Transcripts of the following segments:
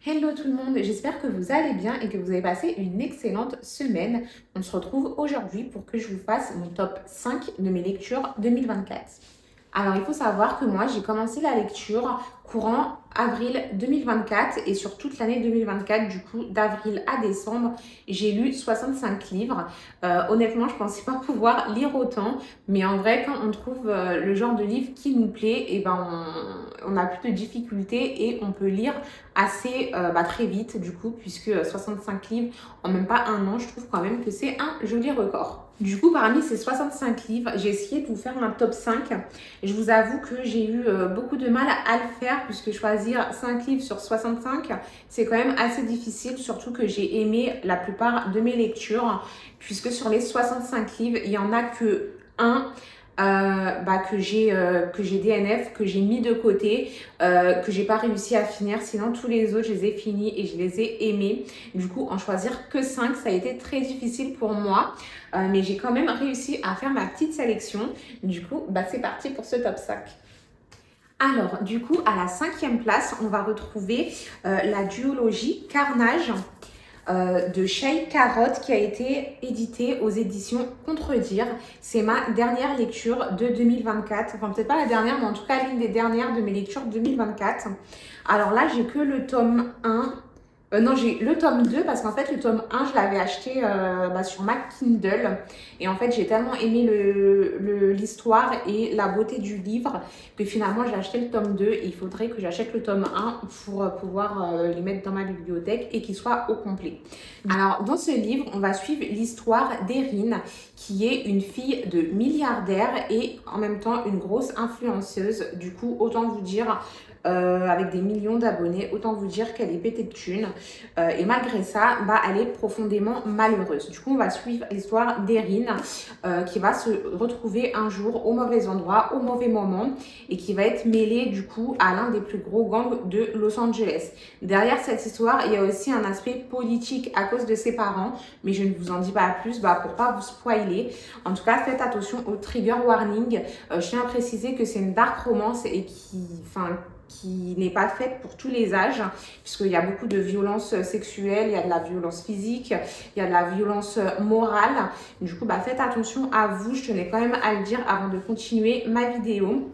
Hello tout le monde, j'espère que vous allez bien et que vous avez passé une excellente semaine. On se retrouve aujourd'hui pour que je vous fasse mon top 5 de mes lectures 2024. Alors, il faut savoir que moi, j'ai commencé la lecture courant avril 2024 et sur toute l'année 2024, du coup, d'avril à décembre, j'ai lu 65 livres. Honnêtement, je pensais pas pouvoir lire autant, mais en vrai, quand on trouve le genre de livre qui nous plaît, et ben, on n'a plus de difficultés et on peut lire assez très vite, du coup, puisque 65 livres en même pas un an, je trouve quand même que c'est un joli record. Du coup, parmi ces 65 livres, j'ai essayé de vous faire un top 5. Je vous avoue que j'ai eu beaucoup de mal à le faire puisque choisir 5 livres sur 65, c'est quand même assez difficile, surtout que j'ai aimé la plupart de mes lectures puisque sur les 65 livres, il n'y en a que un que j'ai DNF, que j'ai mis de côté, que j'ai pas réussi à finir. Sinon, tous les autres, je les ai finis et je les ai aimés. Du coup, en choisir que 5, ça a été très difficile pour moi. Mais j'ai quand même réussi à faire ma petite sélection. Du coup, c'est parti pour ce top 5. Alors, du coup, à la 5e place, on va retrouver la duologie Carnage de Shai Carotte qui a été édité aux éditions Contredire. C'est ma dernière lecture de 2024. Enfin, peut-être pas la dernière, mais en tout cas l'une des dernières de mes lectures 2024. Alors là, j'ai que le tome 1. Non, j'ai le tome 2 parce qu'en fait, le tome 1, je l'avais acheté sur ma Kindle. Et en fait, j'ai tellement aimé l'histoire et la beauté du livre que finalement, j'ai acheté le tome 2 et il faudrait que j'achète le tome 1 pour pouvoir les mettre dans ma bibliothèque et qu'il soit au complet. Alors, dans ce livre, on va suivre l'histoire d'Erin, qui est une fille de milliardaire et en même temps une grosse influenceuse. Du coup, autant vous dire avec des millions d'abonnés, autant vous dire qu'elle est pétée de thunes. Et malgré ça, elle est profondément malheureuse. Du coup, on va suivre l'histoire d'Erin qui va se retrouver un jour au mauvais endroit, au mauvais moment et qui va être mêlée du coup à l'un des plus gros gangs de Los Angeles. Derrière cette histoire, il y a aussi un aspect politique à cause de ses parents, mais je ne vous en dis pas plus pour pas vous spoiler. En tout cas, faites attention au trigger warning. Je tiens à préciser que c'est une dark romance et qui n'est pas faite pour tous les âges, puisqu'il y a beaucoup de violences sexuelles, il y a de la violence physique, il y a de la violence morale. Du coup, faites attention à vous, je tenais quand même à le dire avant de continuer ma vidéo.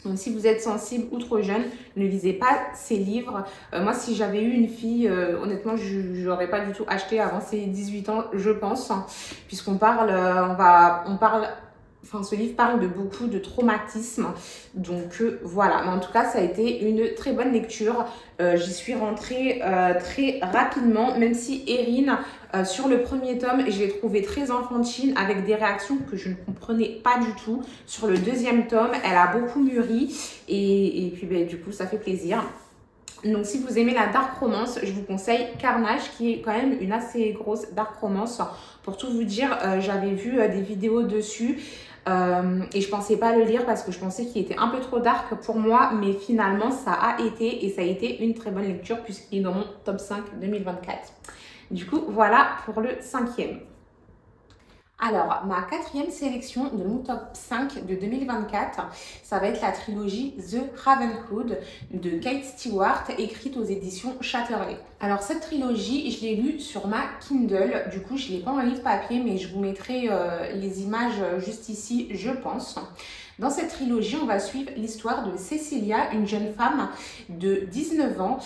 Donc, si vous êtes sensible ou trop jeune, ne lisez pas ces livres. Moi, si j'avais eu une fille, honnêtement, je n'aurais pas du tout acheté avant ses 18 ans, je pense, puisqu'on parle, ce livre parle de beaucoup de traumatismes. Donc, voilà. Mais en tout cas, ça a été une très bonne lecture. J'y suis rentrée très rapidement, même si Erin, sur le premier tome, je l'ai trouvée très enfantine avec des réactions que je ne comprenais pas du tout. Sur le deuxième tome, elle a beaucoup mûri et puis du coup, ça fait plaisir. Donc, si vous aimez la dark romance, je vous conseille Carnage, qui est quand même une assez grosse dark romance. Pour tout vous dire, j'avais vu des vidéos dessus et je pensais pas le lire parce que je pensais qu'il était un peu trop dark pour moi, mais finalement, ça a été une très bonne lecture puisqu'il est dans mon top 5 2024. Du coup, voilà pour le 5e. Alors, ma 4e sélection de mon top 5 de 2024, ça va être la trilogie The Ravenhood de Kate Stewart, écrite aux éditions Chatterley. Alors, cette trilogie, je l'ai lue sur ma Kindle. Du coup, je ne l'ai pas en livre papier, mais je vous mettrai les images juste ici, je pense. Dans cette trilogie, on va suivre l'histoire de Cecilia, une jeune femme de 19 ans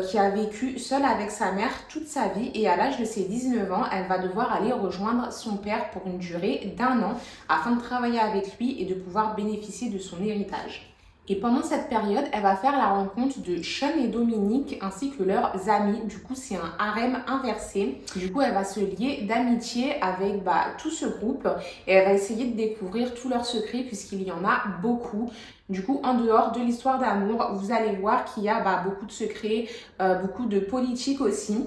qui a vécu seule avec sa mère toute sa vie et à l'âge de ses 19 ans, elle va devoir aller rejoindre son père pour une durée d'1 an afin de travailler avec lui et de pouvoir bénéficier de son héritage. Et pendant cette période, elle va faire la rencontre de Sean et Dominique ainsi que leurs amis. Du coup, c'est un harem inversé. Du coup, elle va se lier d'amitié avec tout ce groupe et elle va essayer de découvrir tous leurs secrets puisqu'il y en a beaucoup. Du coup, en dehors de l'histoire d'amour, vous allez voir qu'il y a beaucoup de secrets, beaucoup de politique aussi.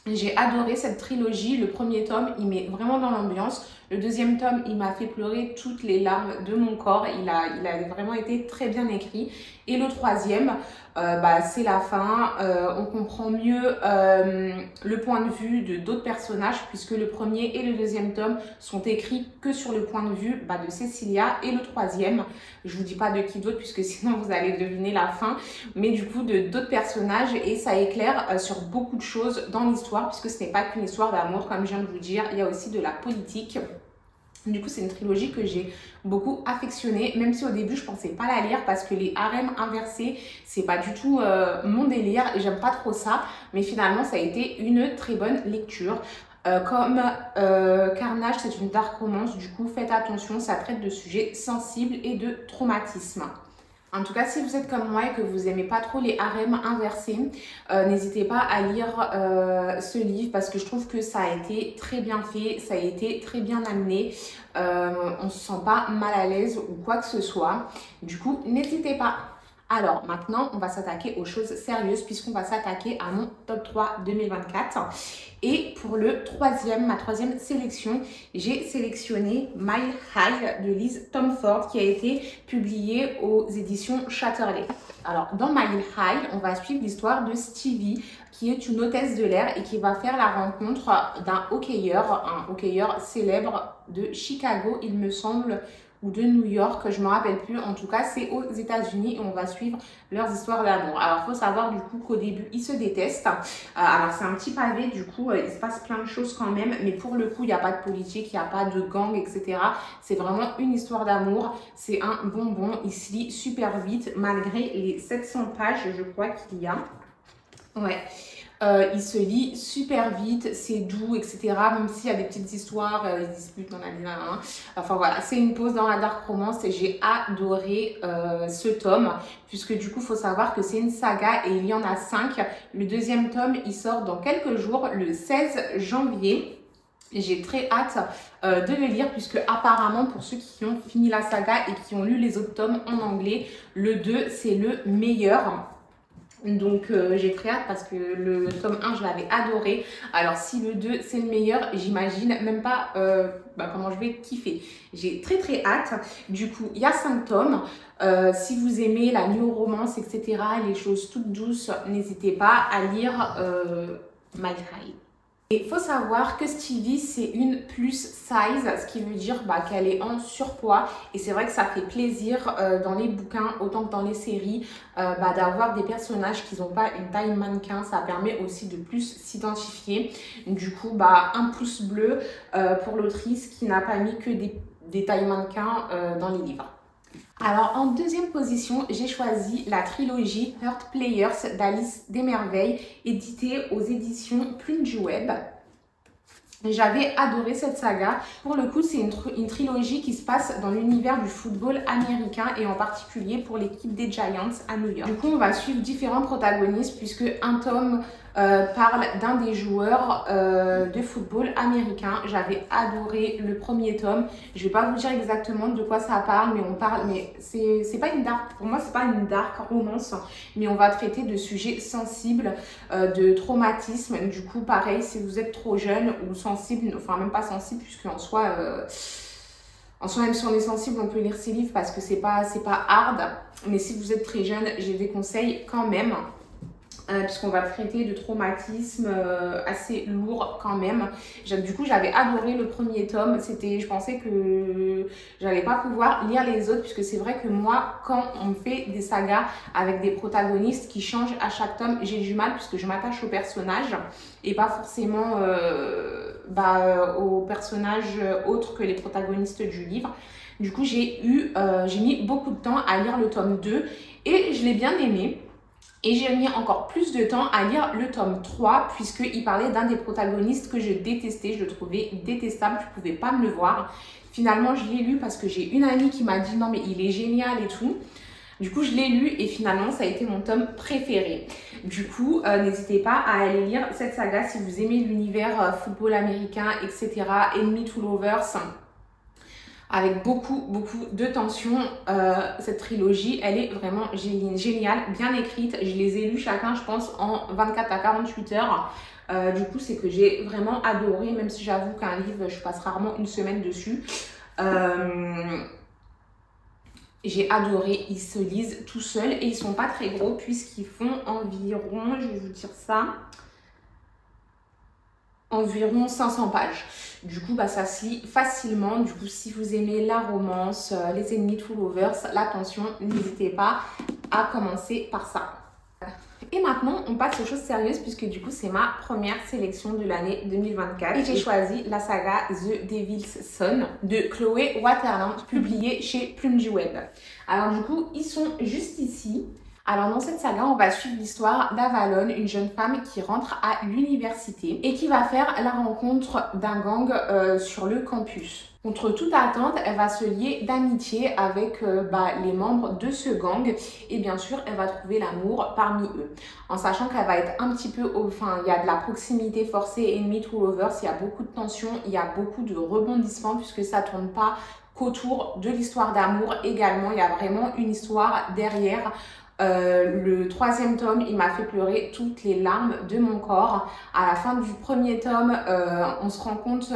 J'ai adoré cette trilogie. Le premier tome, il met vraiment dans l'ambiance. Le deuxième tome, il m'a fait pleurer toutes les larmes de mon corps. Il a vraiment été très bien écrit. Et le troisième, c'est la fin. On comprend mieux le point de vue de d'autres personnages puisque le premier et le deuxième tome sont écrits que sur le point de vue de Cecilia. Et le troisième, je vous dis pas de qui d'autre puisque sinon vous allez deviner la fin, mais du coup de d'autres personnages et ça éclaire sur beaucoup de choses dans l'histoire puisque ce n'est pas qu'une histoire d'amour comme je viens de vous dire, il y a aussi de la politique. Du coup, c'est une trilogie que j'ai beaucoup affectionnée, même si au début, je pensais pas la lire parce que les harems inversés, c'est pas du tout mon délire et j'aime pas trop ça. Mais finalement, ça a été une très bonne lecture. Comme Carnage, c'est une dark romance, du coup, faites attention, ça traite de sujets sensibles et de traumatisme. En tout cas, si vous êtes comme moi et que vous n'aimez pas trop les harems inversés, n'hésitez pas à lire ce livre parce que je trouve que ça a été très bien fait, ça a été très bien amené. On ne se sent pas mal à l'aise ou quoi que ce soit. Du coup, n'hésitez pas. Alors maintenant, on va s'attaquer aux choses sérieuses puisqu'on va s'attaquer à mon top 3 2024. Et pour ma troisième sélection, j'ai sélectionné Mile High de Liz Tomford qui a été publié aux éditions Chatterley. Alors dans Mile High, on va suivre l'histoire de Stevie qui est une hôtesse de l'air et qui va faire la rencontre d'un hockeyeur, un hockeyeur célèbre de Chicago, il me semble, ou de New York, je ne me rappelle plus. En tout cas, c'est aux États-Unis et on va suivre leurs histoires d'amour. Alors, il faut savoir du coup qu'au début, ils se détestent. Alors, c'est un petit pavé, du coup, il se passe plein de choses quand même. Mais pour le coup, il n'y a pas de politique, il n'y a pas de gang, etc. C'est vraiment une histoire d'amour. C'est un bonbon. Il se lit super vite, malgré les 700 pages, je crois qu'il y a. Ouais. Il se lit super vite, c'est doux, etc. Même s'il y a des petites histoires, ils se disputent dans la vie. Enfin voilà, c'est une pause dans la dark romance et j'ai adoré ce tome. Puisque du coup, il faut savoir que c'est une saga et il y en a 5. Le deuxième tome, il sort dans quelques jours, le 16 janvier. J'ai très hâte de le lire puisque apparemment pour ceux qui ont fini la saga et qui ont lu les autres tomes en anglais, le 2 c'est le meilleur. Donc j'ai très hâte parce que le tome 1 je l'avais adoré. Alors si le 2 c'est le meilleur, j'imagine même pas comment je vais kiffer. J'ai très hâte. Du coup il y a 5 tomes. Si vous aimez la new romance, etc., les choses toutes douces, n'hésitez pas à lire My High. Et il faut savoir que Stevie, c'est une plus size, ce qui veut dire qu'elle est en surpoids. Et c'est vrai que ça fait plaisir dans les bouquins, autant que dans les séries, d'avoir des personnages qui n'ont pas une taille mannequin. Ça permet aussi de plus s'identifier. Du coup, un pouce bleu pour l'autrice qui n'a pas mis que des tailles mannequins dans les livres. Alors en deuxième position, j'ai choisi la trilogie Heart Players d'Alice Desmerveilles, éditée aux éditions Plume du Web. J'avais adoré cette saga. Pour le coup, c'est une trilogie qui se passe dans l'univers du football américain et en particulier pour l'équipe des Giants à New York. Du coup, on va suivre différents protagonistes puisque un tome parle d'un des joueurs de football américain. J'avais adoré le premier tome. Je vais pas vous dire exactement de quoi ça parle, mais c'est pas une dark, pour moi c'est pas une dark romance, mais on va traiter de sujets sensibles, de traumatisme. Du coup, pareil, si vous êtes trop jeune ou sensible, enfin même pas sensible puisque en soi même si on est sensible, on peut lire ces livres parce que c'est pas hard. Mais si vous êtes très jeune, j'ai des conseils quand même. Puisqu'on va traiter de traumatisme assez lourd quand même. Du coup, j'avais adoré le premier tome. Je pensais que j'allais pas pouvoir lire les autres, puisque c'est vrai que moi, quand on me fait des sagas avec des protagonistes qui changent à chaque tome, j'ai du mal, puisque je m'attache aux personnages et pas forcément aux personnages autres que les protagonistes du livre. Du coup, j'ai mis beaucoup de temps à lire le tome 2 et je l'ai bien aimé. Et j'ai mis encore plus de temps à lire le tome 3 puisqu'il parlait d'un des protagonistes que je détestais. Je le trouvais détestable, je ne pouvais pas me le voir. Finalement, je l'ai lu parce que j'ai une amie qui m'a dit non mais il est génial et tout. Du coup, je l'ai lu et finalement, ça a été mon tome préféré. Du coup, n'hésitez pas à aller lire cette saga si vous aimez l'univers football américain, etc. Enemy to Lovers. avec beaucoup de tension. Cette trilogie, elle est vraiment géniale, bien écrite. Je les ai lus chacun, je pense, en 24 à 48 heures. Du coup, c'est que j'ai vraiment adoré, même si j'avoue qu'un livre, je passe rarement une semaine dessus. J'ai adoré, ils se lisent tout seuls et ils sont pas très gros puisqu'ils font environ, je vais vous dire ça, environ 500 pages. Du coup, ça se lit facilement. Du coup, si vous aimez la romance, les ennemis to lovers, la tension, n'hésitez pas à commencer par ça. Et maintenant, on passe aux choses sérieuses puisque du coup, c'est ma première sélection de l'année 2024. Et j'ai choisi la saga The Devil's Son de Chloé Waterland, publiée chez Plume du Web. Alors du coup, ils sont juste ici. Alors dans cette saga, on va suivre l'histoire d'Avalon, une jeune femme qui rentre à l'université et qui va faire la rencontre d'un gang sur le campus. Contre toute attente, elle va se lier d'amitié avec les membres de ce gang et bien sûr, elle va trouver l'amour parmi eux. En sachant qu'elle va être un petit peu, il y a de la proximité forcée, enemy to lovers, il y a beaucoup de tension, il y a beaucoup de rebondissements puisque ça tourne pas qu'autour de l'histoire d'amour également, il y a vraiment une histoire derrière. Le 3e tome, il m'a fait pleurer toutes les larmes de mon corps. À la fin du 1er tome, on se rend compte,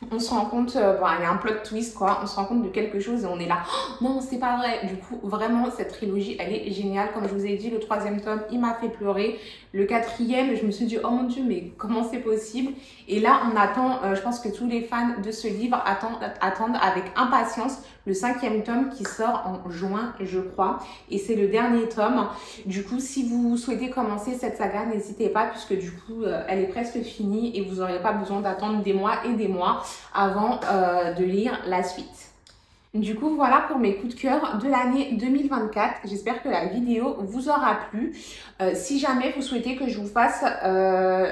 il y a un plot twist quoi, on se rend compte de quelque chose et on est là, oh, non c'est pas vrai. Du coup vraiment cette trilogie elle est géniale, comme je vous ai dit le 3e tome il m'a fait pleurer, le 4e je me suis dit oh mon dieu mais comment c'est possible, et là on attend, je pense que tous les fans de ce livre attendent avec impatience le 5e tome qui sort en juin je crois, et c'est le dernier tome. Du coup si vous souhaitez commencer cette saga n'hésitez pas puisque du coup elle est presque finie et vous n'aurez pas besoin d'attendre des mois et des mois avant de lire la suite. Du coup, voilà pour mes coups de cœur de l'année 2024. J'espère que la vidéo vous aura plu. Si jamais vous souhaitez que je vous fasse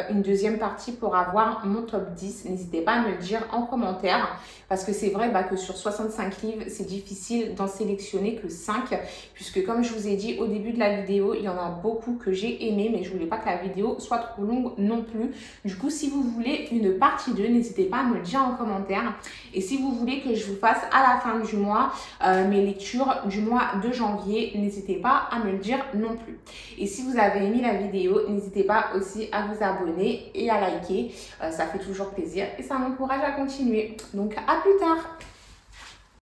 une deuxième partie pour avoir mon top 10, n'hésitez pas à me le dire en commentaire. Parce que c'est vrai que sur 65 livres, c'est difficile d'en sélectionner que 5. Puisque comme je vous ai dit au début de la vidéo, il y en a beaucoup que j'ai aimé. Mais je voulais pas que la vidéo soit trop longue non plus. Du coup, si vous voulez une partie 2, n'hésitez pas à me le dire en commentaire. Et si vous voulez que je vous fasse à la fin du mois mes lectures du mois de janvier, n'hésitez pas à me le dire non plus. Et si vous avez aimé la vidéo, n'hésitez pas aussi à vous abonner et à liker, ça fait toujours plaisir et ça m'encourage à continuer. Donc à plus tard.